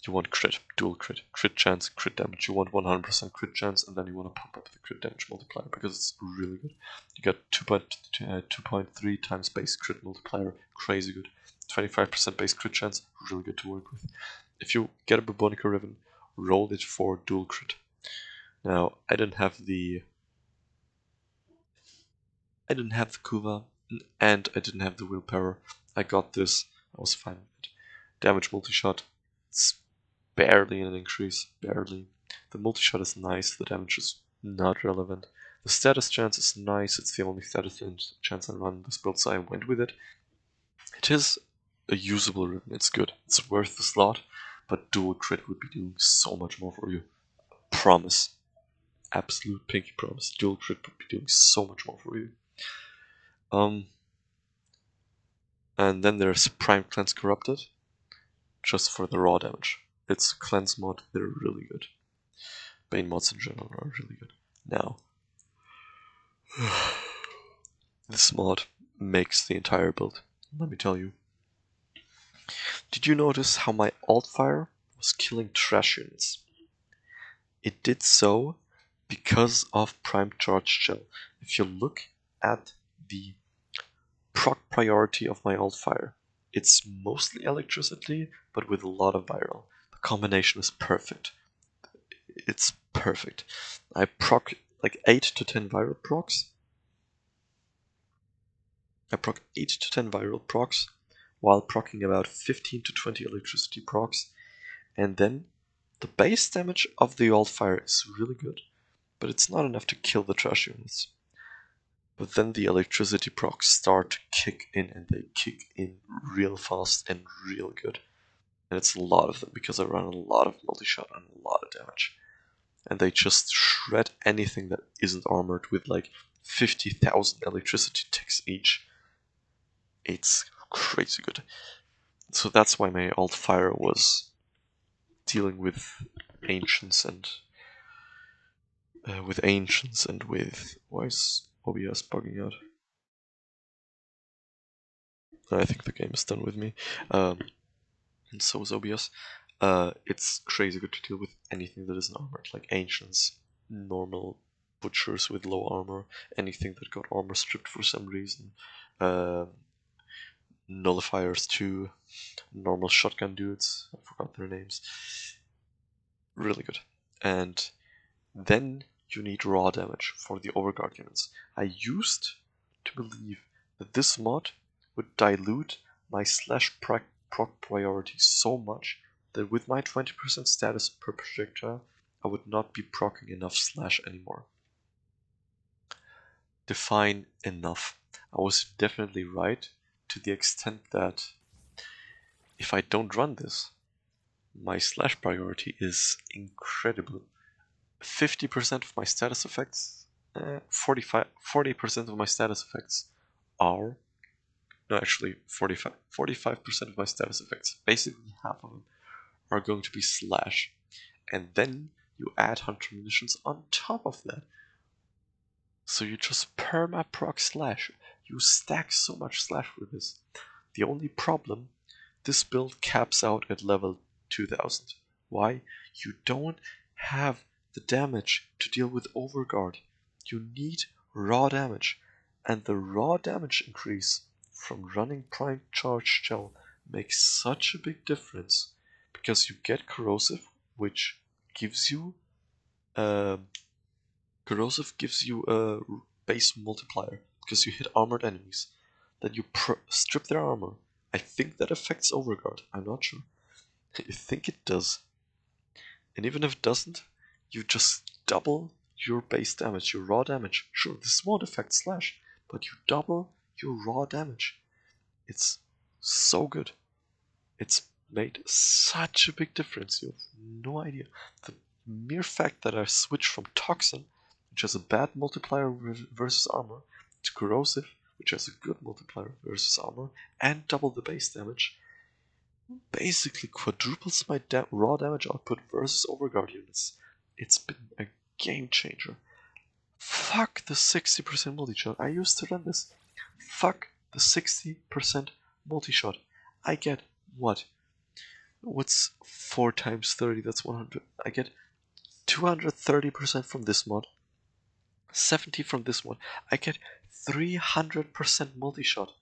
Speaker 1: you want crit, dual crit, crit chance, crit damage. You want 100% crit chance, and then you want to pump up the crit damage multiplier because it's really good. You got 2.3 times base crit multiplier, crazy good. 25% base crit chance, really good to work with. If you get a Bubonico Riven, roll it for dual crit. Now, I didn't have the Kuva, and I didn't have the willpower. I got this, I was fine with it. Damage multi-shot, it's barely an increase, barely. The multi-shot is nice, the damage is not relevant. The status chance is nice, it's the only status chance I run this build, so I went with it. It is a usable Riven, it's good, it's worth the slot, but dual crit would be doing so much more for you. Promise. Absolute pinky promise. Dual crit would be doing so much more for you. And then there's Prime Cleanse Corrupted, just for the raw damage. It's a cleanse mod, they're really good. Bane mods in general are really good. Now, this mod makes the entire build, let me tell you. Did you notice how my alt fire was killing trash units? It did so because of Prime Charge Shell. If you look at the proc priority of my alt fire, It's mostly electricity, but with a lot of viral. The combination is perfect. It's perfect. I proc like 8 to 10 viral procs. I proc 8 to 10 viral procs, while procking about 15 to 20 electricity procs, and then the base damage of the alt fire is really good, but it's not enough to kill the trash units. But then the electricity procs start to kick in, and they kick in real fast and real good. And it's a lot of them because I run a lot of multi-shot and a lot of damage. And they just shred anything that isn't armored with like 50,000 electricity ticks each. It's crazy good. So that's why my alt fire was dealing with ancients and with why is OBS bugging out? I think the game is done with me. And so is OBS. It's crazy good to deal with anything that isn't armored, like ancients, normal butchers with low armor, anything that got armor stripped for some reason, nullifiers too, normal shotgun dudes, I forgot their names. Really good. And then you need raw damage for the Overguard units. I used to believe that this mod would dilute my slash proc priority so much that with my 20% status per projectile, I would not be proccing enough slash anymore. Define enough. I was definitely right to the extent that if I don't run this, my slash priority is incredible. 50% of my status effects, 40% of my status effects are, no actually 45% of my status effects, basically half of them, are going to be slash. And then you add hunter munitions on top of that. So you just perma proc slash. You stack so much slash with this. The only problem, this build caps out at level 2000. Why? You don't have the damage to deal with Overguard. You need raw damage, and the raw damage increase from running Prime Charge Shell makes such a big difference because you get corrosive, which gives you a base multiplier because you hit armored enemies. Then you strip their armor. I think that affects Overguard. I'm not sure. I think it does. And even if it doesn't, you just double your base damage, your raw damage. Sure, this won't affect slash, but you double your raw damage. It's so good. It's made such a big difference. You have no idea. The mere fact that I switched from Toxin, which has a bad multiplier versus armor, to Corrosive, which has a good multiplier versus armor, and double the base damage, basically quadruples my raw damage output versus Overguard units. It's been a game changer. Fuck the 60% multi-shot. I used to run this. Fuck the 60% multi-shot. I get what? What's 4 times 30? That's 100. I get 230% from this mod. 70 from this one. I get 300% multi-shot.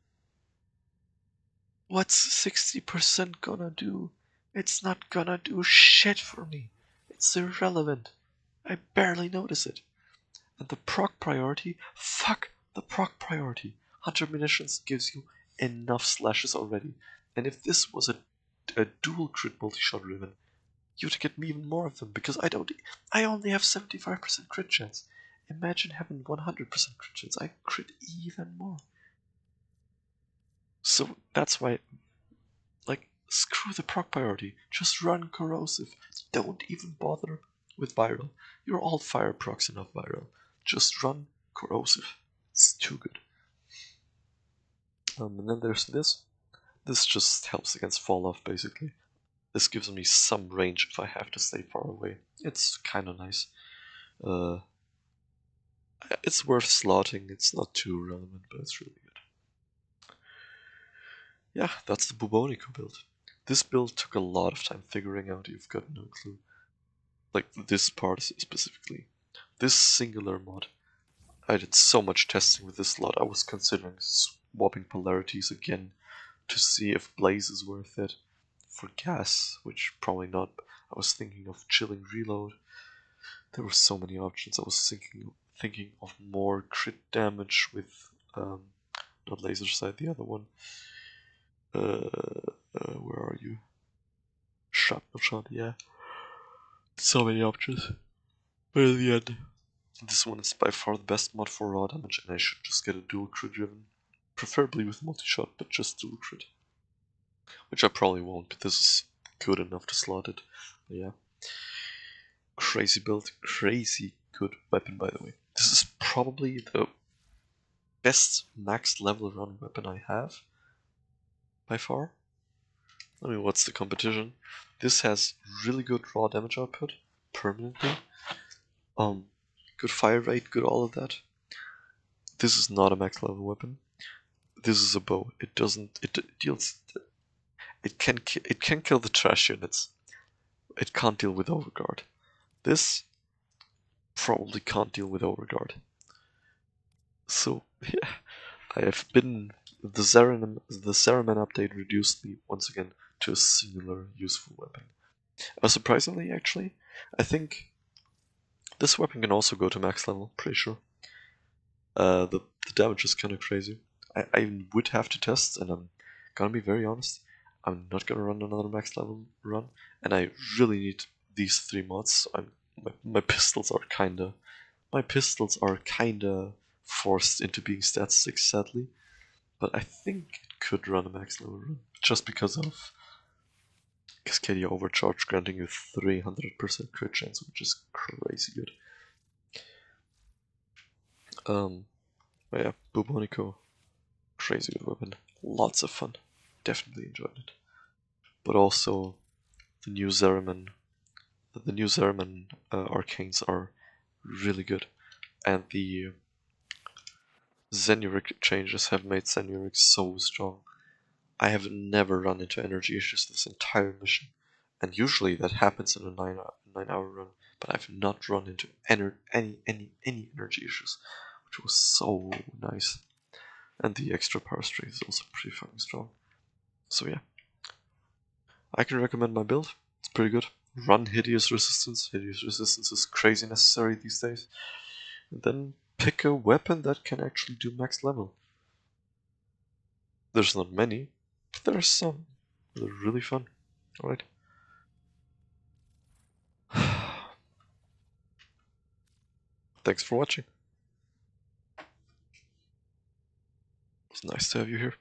Speaker 1: What's 60% gonna do? It's not gonna do shit for me. It's irrelevant. I barely notice it. And the proc priority? Fuck the proc priority. Hunter munitions gives you enough slashes already. And if this was a dual crit multi-shot ribbon, you'd get me even more of them because I only have 75% crit chance. Imagine having 100% crit chance. I crit even more. So that's why, like, screw the proc priority. Just run corrosive. Don't even bother with viral. You're all fire procs enough viral. Just run corrosive. It's too good. And then there's this. This just helps against fall off basically. This gives me some range if I have to stay far away. It's kind of nice. It's worth slotting. It's not too relevant, but it's really good. Yeah, that's the Bubonico build. This build took a lot of time figuring out. You've got no clue. Like this part specifically. This singular mod. I did so much testing with this lot. I was considering swapping polarities again to see if blaze is worth it. For gas, which probably not. I was thinking of chilling reload. There were so many options. I was thinking of more crit damage with not laser sight, the other one. Where are you? Shot, yeah. So many options. But in the end, this one is by far the best mod for raw damage, and I should just get a dual crit driven. Preferably with multi-shot, but just dual crit. Which I probably won't, but this is good enough to slot it. But yeah. Crazy build, crazy good weapon, by the way. This is probably the best max level run weapon I have, by far. I mean, what's the competition? This has really good raw damage output, permanently. Good fire rate, good all of that. This is not a max level weapon. This is a bow. It doesn't. It deals. It can kill the trash units. It can't deal with Overguard. This probably can't deal with Overguard. So yeah, I have been the Zeraman update reduced me once again to a singular useful weapon. Surprisingly, actually, I think this weapon can also go to max level. Pretty sure. The damage is kind of crazy. I would have to test, and I'm gonna be very honest. I'm not gonna run another max level run, and I really need these 3 mods. My pistols are kinda forced into being stat 6, sadly. But I think it could run a max level run just because of Cascadia Overcharge granting you 300% crit chance, which is crazy good. But yeah, Bubonico, crazy good weapon. Lots of fun. Definitely enjoyed it. But also, the new Zeraman arcanes are really good, and the Zenuric changes have made Zenuric so strong. I have never run into energy issues this entire mission, and usually that happens in a 9-hour run, but I've not run into any energy issues, which was so nice. And the extra power strength is also pretty fucking strong. So yeah, I can recommend my build. It's pretty good. Run Hideous Resistance. Hideous Resistance is crazy necessary these days. And then pick a weapon that can actually do max level. There's not many, but there are some. They're really fun. Alright. Thanks for watching. It's nice to have you here.